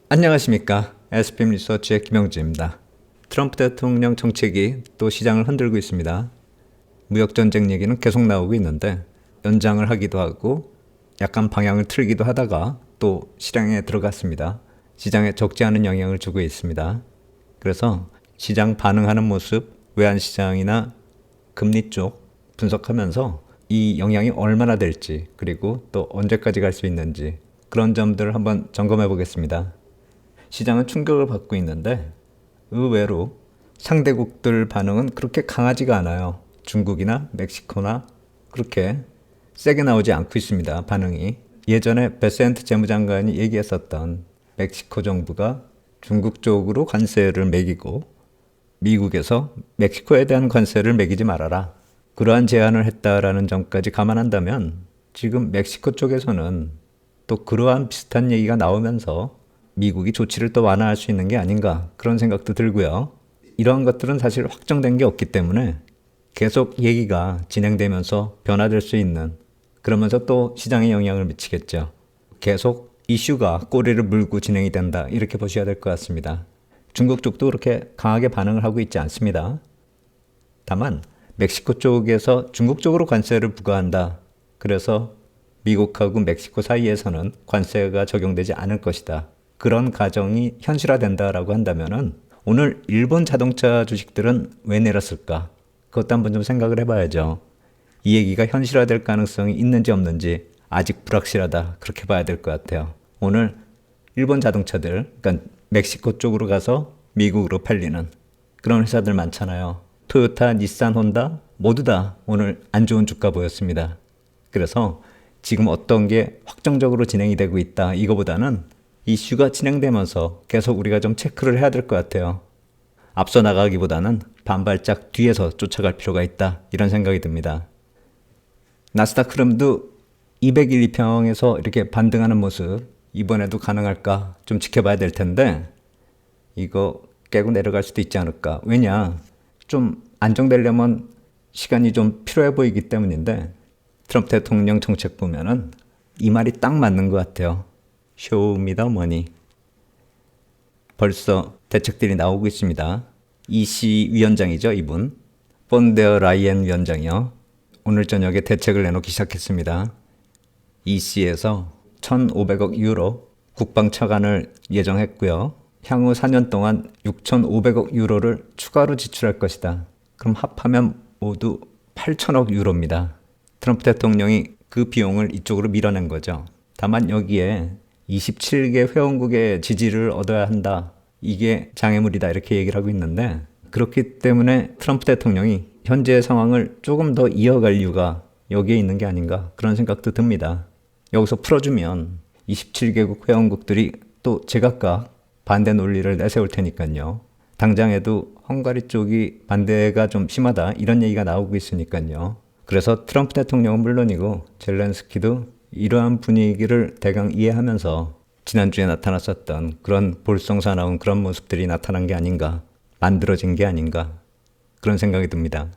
안녕하십니까. SPM 리서치의 김영주입니다. 트럼프 대통령 정책이 또 시장을 흔들고 있습니다. 무역전쟁 얘기는 계속 나오고 있는데 연장을 하기도 하고 약간 방향을 틀기도 하다가 또 시장에 들어갔습니다. 시장에 적지 않은 영향을 주고 있습니다. 그래서 시장 반응하는 모습, 외환시장이나 금리 쪽 분석하면서 이 영향이 얼마나 될지 그리고 또 언제까지 갈 수 있는지 그런 점들을 한번 점검해 보겠습니다. 시장은 충격을 받고 있는데 의외로 상대국들 반응은 그렇게 강하지가 않아요. 중국이나 멕시코나 그렇게 세게 나오지 않고 있습니다. 반응이. 예전에 베센트 재무장관이 얘기했었던 멕시코 정부가 중국 쪽으로 관세를 매기고 미국에서 멕시코에 대한 관세를 매기지 말아라. 그러한 제안을 했다라는 점까지 감안한다면 지금 멕시코 쪽에서는 또 그러한 비슷한 얘기가 나오면서 미국이 조치를 또 완화할 수 있는 게 아닌가 그런 생각도 들고요. 이러한 것들은 사실 확정된 게 없기 때문에 계속 얘기가 진행되면서 변화될 수 있는 그러면서 또 시장에 영향을 미치겠죠. 계속 이슈가 꼬리를 물고 진행이 된다 이렇게 보셔야 될 것 같습니다. 중국 쪽도 그렇게 강하게 반응을 하고 있지 않습니다. 다만 멕시코 쪽에서 중국 쪽으로 관세를 부과한다. 그래서 미국하고 멕시코 사이에서는 관세가 적용되지 않을 것이다. 그런 가정이 현실화된다라고 한다면은 오늘 일본 자동차 주식들은 왜 내렸을까? 그것도 한번 좀 생각을 해봐야죠. 이 얘기가 현실화될 가능성이 있는지 없는지 아직 불확실하다. 그렇게 봐야 될 것 같아요. 오늘 일본 자동차들, 그러니까 멕시코 쪽으로 가서 미국으로 팔리는 그런 회사들 많잖아요. 토요타, 닛산, 혼다 모두 다 오늘 안 좋은 주가 보였습니다. 그래서 지금 어떤 게 확정적으로 진행이 되고 있다. 이거보다는 이슈가 진행되면서 계속 우리가 좀 체크를 해야 될 것 같아요. 앞서 나가기보다는 반발짝 뒤에서 쫓아갈 필요가 있다. 이런 생각이 듭니다. 나스닥 흐름도 200일 2평에서 이렇게 반등하는 모습 이번에도 가능할까 좀 지켜봐야 될 텐데 이거 깨고 내려갈 수도 있지 않을까. 왜냐 좀 안정되려면 시간이 좀 필요해 보이기 때문인데 트럼프 대통령 정책 보면은 이 말이 딱 맞는 것 같아요. Show me the money. 벌써 대책들이 나오고 있습니다. EC 위원장이죠, 이분. 폰데어 라이엔 위원장이요. 오늘 저녁에 대책을 내놓기 시작했습니다. EC에서 1,500억 유로 국방 차관을 예정했고요. 향후 4년 동안 6,500억 유로를 추가로 지출할 것이다. 그럼 합하면 모두 8천억 유로입니다. 트럼프 대통령이 그 비용을 이쪽으로 밀어낸 거죠. 다만 여기에 27개 회원국의 지지를 얻어야 한다. 이게 장애물이다. 이렇게 얘기를 하고 있는데 그렇기 때문에 트럼프 대통령이 현재 상황을 조금 더 이어갈 이유가 여기에 있는 게 아닌가 그런 생각도 듭니다. 여기서 풀어주면 27개국 회원국들이 또 제각각 반대 논리를 내세울 테니까요. 당장에도 헝가리 쪽이 반대가 좀 심하다 이런 얘기가 나오고 있으니까요. 그래서 트럼프 대통령은 물론이고 젤렌스키도 이러한 분위기를 대강 이해하면서 지난주에 나타났었던 그런 볼썽사나운 그런 모습들이 나타난 게 아닌가, 만들어진 게 아닌가 그런 생각이 듭니다.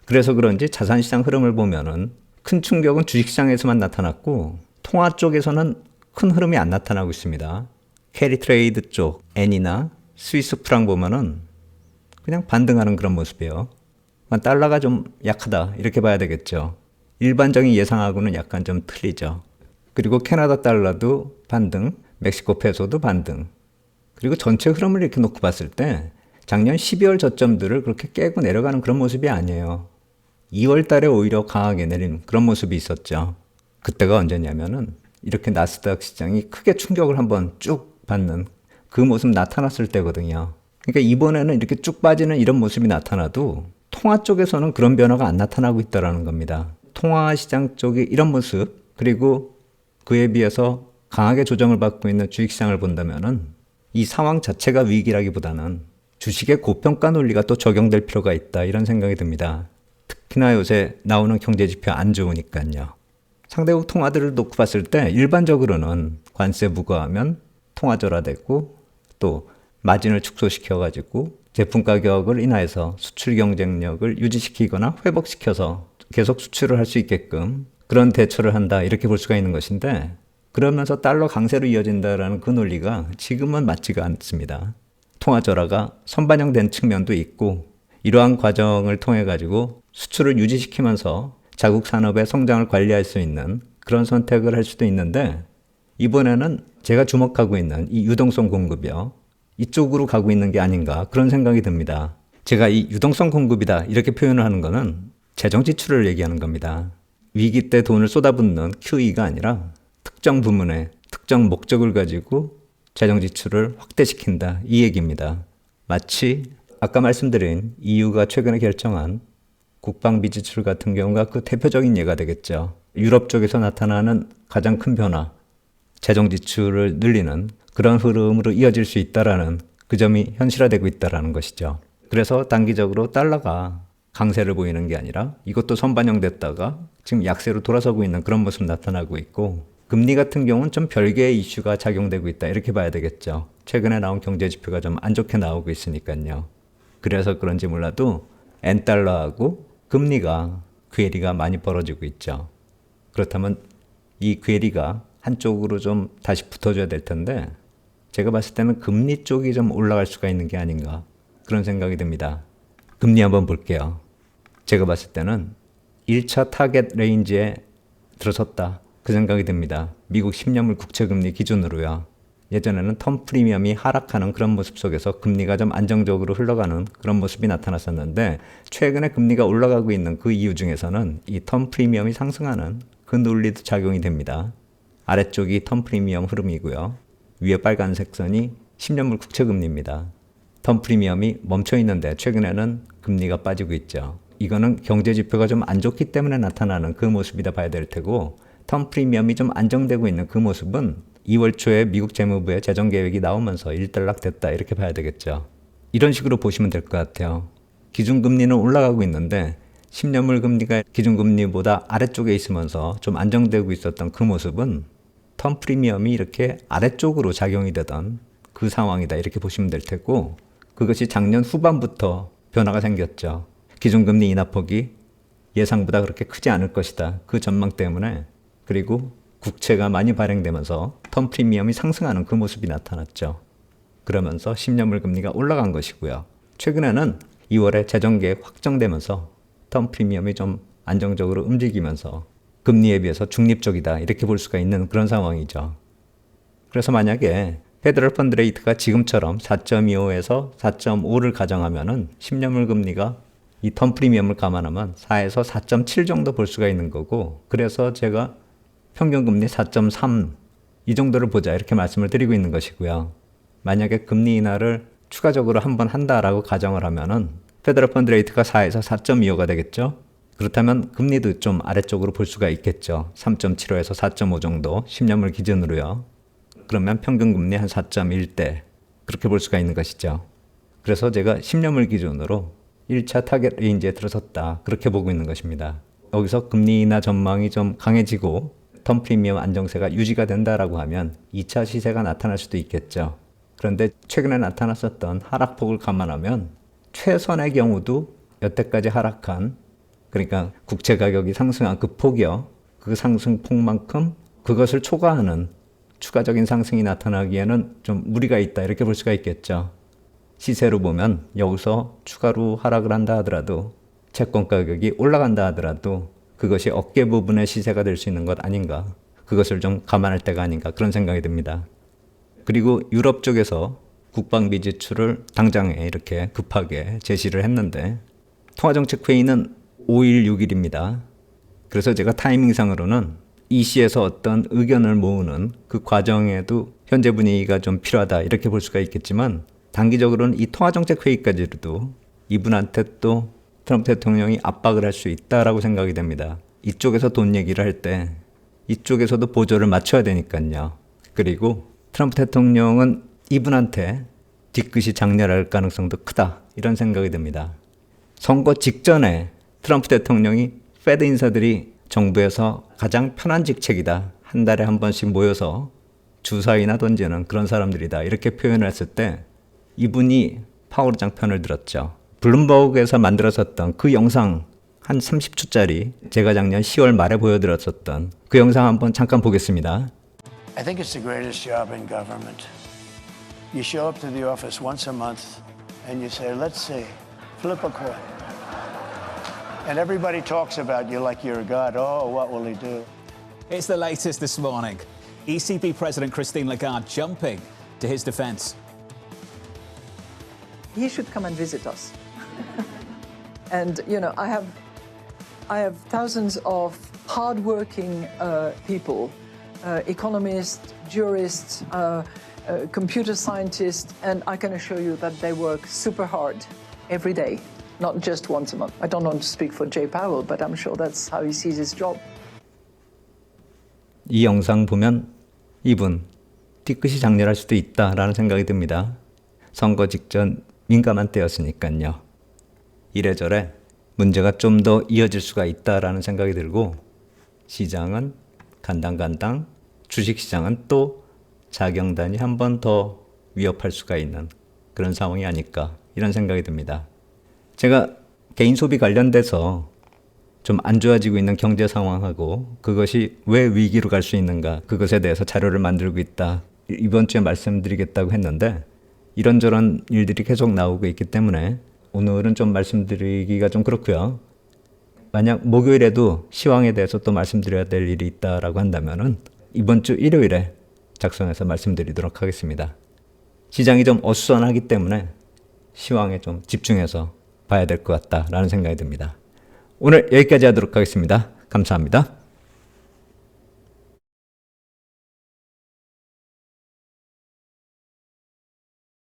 그래서 그런지 자산시장 흐름을 보면은 큰 충격은 주식시장에서만 나타났고 통화 쪽에서는 큰 흐름이 안 나타나고 있습니다. 캐리 트레이드 쪽 엔이나 스위스 프랑 보면은 그냥 반등하는 그런 모습이에요. 달러가 좀 약하다 이렇게 봐야 되겠죠. 일반적인 예상하고는 약간 좀 틀리죠. 그리고 캐나다 달러도 반등, 멕시코 페소도 반등. 그리고 전체 흐름을 이렇게 놓고 봤을 때 작년 12월 저점들을 그렇게 깨고 내려가는 그런 모습이 아니에요. 2월 달에 오히려 강하게 내리는 그런 모습이 있었죠. 그때가 언제냐면은 이렇게 나스닥 시장이 크게 충격을 한번 쭉 받는 그 모습 나타났을 때거든요. 그러니까 이번에는 이렇게 쭉 빠지는 이런 모습이 나타나도 통화 쪽에서는 그런 변화가 안 나타나고 있다는 겁니다. 통화 시장 쪽이 이런 모습 그리고 그에 비해서 강하게 조정을 받고 있는 주식시장을 본다면은 이 상황 자체가 위기라기보다는 주식의 고평가 논리가 또 적용될 필요가 있다 이런 생각이 듭니다. 특히나 요새 나오는 경제지표 안 좋으니까요. 상대국 통화들을 놓고 봤을 때 일반적으로는 관세 부과하면 통화절하되고 또 마진을 축소시켜가지고 제품 가격을 인하해서 수출 경쟁력을 유지시키거나 회복시켜서 계속 수출을 할 수 있게끔 그런 대처를 한다 이렇게 볼 수가 있는 것인데 그러면서 달러 강세로 이어진다라는 그 논리가 지금은 맞지가 않습니다. 통화절하가 선반영된 측면도 있고 이러한 과정을 통해 가지고 수출을 유지시키면서 자국 산업의 성장을 관리할 수 있는 그런 선택을 할 수도 있는데 이번에는 제가 주목하고 있는 이 유동성 공급이요. 이쪽으로 가고 있는 게 아닌가 그런 생각이 듭니다. 제가 이 유동성 공급이다 이렇게 표현을 하는 거는 재정 지출을 얘기하는 겁니다. 위기 때 돈을 쏟아붓는 QE가 아니라 특정 부문에 특정 목적을 가지고 재정 지출을 확대시킨다 이 얘기입니다. 마치 아까 말씀드린 EU가 최근에 결정한 국방비 지출 같은 경우가 그 대표적인 예가 되겠죠. 유럽 쪽에서 나타나는 가장 큰 변화, 재정 지출을 늘리는 그런 흐름으로 이어질 수 있다라는 그 점이 현실화되고 있다라는 것이죠. 그래서 단기적으로 달러가 강세를 보이는 게 아니라 이것도 선반영됐다가 지금 약세로 돌아서고 있는 그런 모습 나타나고 있고 금리 같은 경우는 좀 별개의 이슈가 작용되고 있다 이렇게 봐야 되겠죠. 최근에 나온 경제 지표가 좀 안 좋게 나오고 있으니까요. 그래서 그런지 몰라도 N달러하고 금리가 괴리가 많이 벌어지고 있죠. 그렇다면 이 괴리가 한쪽으로 좀 다시 붙어줘야 될 텐데 제가 봤을 때는 금리 쪽이 좀 올라갈 수가 있는 게 아닌가 그런 생각이 듭니다. 금리 한번 볼게요. 제가 봤을 때는 1차 타겟 레인지에 들어섰다 그 생각이 듭니다. 미국 10년물 국채금리 기준으로요. 예전에는 텀 프리미엄이 하락하는 그런 모습 속에서 금리가 좀 안정적으로 흘러가는 그런 모습이 나타났었는데 최근에 금리가 올라가고 있는 그 이유 중에서는 이 텀 프리미엄이 상승하는 그 논리도 작용이 됩니다. 아래쪽이 텀 프리미엄 흐름이고요. 위에 빨간색 선이 10년물 국채금리입니다. 텀 프리미엄이 멈춰 있는데 최근에는 금리가 빠지고 있죠. 이거는 경제 지표가 좀 안 좋기 때문에 나타나는 그 모습이다 봐야 될 테고 텀 프리미엄이 좀 안정되고 있는 그 모습은 2월 초에 미국 재무부의 재정 계획이 나오면서 일단락됐다 이렇게 봐야 되겠죠. 이런 식으로 보시면 될 것 같아요. 기준금리는 올라가고 있는데 10년물 금리가 기준금리보다 아래쪽에 있으면서 좀 안정되고 있었던 그 모습은 텀 프리미엄이 이렇게 아래쪽으로 작용이 되던 그 상황이다 이렇게 보시면 될 테고 그것이 작년 후반부터 변화가 생겼죠. 기준금리 인하폭이 예상보다 그렇게 크지 않을 것이다. 그 전망 때문에 그리고 국채가 많이 발행되면서 텀 프리미엄이 상승하는 그 모습이 나타났죠. 그러면서 10년물 금리가 올라간 것이고요. 최근에는 2월에 재정계획 확정되면서 텀 프리미엄이 좀 안정적으로 움직이면서 금리에 비해서 중립적이다 이렇게 볼 수가 있는 그런 상황이죠. 그래서 만약에 페더럴 펀드 레이트가 지금처럼 4.25에서 4.5를 가정하면은 10년물 금리가 이 텀 프리미엄을 감안하면 4에서 4.7 정도 볼 수가 있는 거고 그래서 제가 평균금리 4.3 이 정도를 보자 이렇게 말씀을 드리고 있는 것이고요. 만약에 금리 인하를 추가적으로 한번 한다라고 가정을 하면은 페더럴 펀드 레이트가 4에서 4.25가 되겠죠. 그렇다면 금리도 좀 아래쪽으로 볼 수가 있겠죠. 3.75에서 4.5 정도 10년물 기준으로요. 그러면 평균금리 한 4.1대 그렇게 볼 수가 있는 것이죠. 그래서 제가 10년물 기준으로 1차 타겟 레인지에 들어섰다 그렇게 보고 있는 것입니다. 여기서 금리 인하 전망이 좀 강해지고 텀 프리미엄 안정세가 유지가 된다라고 하면 2차 시세가 나타날 수도 있겠죠. 그런데 최근에 나타났었던 하락폭을 감안하면 최선의 경우도 여태까지 하락한 그러니까 국채 가격이 상승한 그 폭이요. 그 상승폭만큼 그것을 초과하는 추가적인 상승이 나타나기에는 좀 무리가 있다 이렇게 볼 수가 있겠죠. 시세로 보면 여기서 추가로 하락을 한다 하더라도 채권 가격이 올라간다 하더라도 그것이 어깨 부분의 시세가 될 수 있는 것 아닌가 그것을 좀 감안할 때가 아닌가 그런 생각이 듭니다. 그리고 유럽 쪽에서 국방비 지출을 당장에 이렇게 급하게 제시를 했는데 통화정책회의는 5일, 6일입니다. 그래서 제가 타이밍상으로는 EC에서 어떤 의견을 모으는 그 과정에도 현재 분위기가 좀 필요하다 이렇게 볼 수가 있겠지만 단기적으로는 이 통화정책회의까지도 이분한테 또 트럼프 대통령이 압박을 할 수 있다라고 생각이 됩니다. 이쪽에서 돈 얘기를 할 때 이쪽에서도 보조를 맞춰야 되니까요. 그리고 트럼프 대통령은 이분한테 뒤끝이 장렬할 가능성도 크다 이런 생각이 듭니다. 선거 직전에 트럼프 대통령이 페드 인사들이 정부에서 가장 편한 직책이다. 한 달에 한 번씩 모여서 주사위나 던지는 그런 사람들이다. 이렇게 표현을 했을 때 이분이 파월 의장 편을 들었죠. 블룸버그에서 만들었었던 그 영상 한 30초짜리 제가 작년 10월 말에 보여드렸었던 그 영상 한번 잠깐 보겠습니다. I think it's the greatest job in government. You show up to the office once a month and you say, let's see, flip a coin. And everybody talks about you like you're a god. Oh, what will he do? It's the latest this morning. ECB President Christine Lagarde jumping to his defense. He should come and visit us. And, you know, I have thousands of hardworking people, economists, jurists, computer scientists, and I can assure you that they work super hard every day, not just once a month. I don't want to speak for Jay Powell, but I'm sure that's how he sees his job. 이 영상 보면 이분 뒤끝이 장렬할 수도 있다라는 생각이 듭니다. 선거 직전 민감한 때였으니까요. 이래저래 문제가 좀 더 이어질 수가 있다라는 생각이 들고 시장은 간당간당, 주식시장은 또 자경단이 한 번 더 위협할 수가 있는 그런 상황이 아닐까 이런 생각이 듭니다. 제가 개인 소비 관련돼서 좀 안 좋아지고 있는 경제 상황하고 그것이 왜 위기로 갈 수 있는가 그것에 대해서 자료를 만들고 있다. 이번 주에 말씀드리겠다고 했는데 이런저런 일들이 계속 나오고 있기 때문에 오늘은 좀 말씀드리기가 좀 그렇고요. 만약 목요일에도 시황에 대해서 또 말씀드려야 될 일이 있다라고 한다면은 이번 주 일요일에 작성해서 말씀드리도록 하겠습니다. 시장이 좀 어수선하기 때문에 시황에 좀 집중해서 봐야 될 것 같다라는 생각이 듭니다. 오늘 여기까지 하도록 하겠습니다. 감사합니다.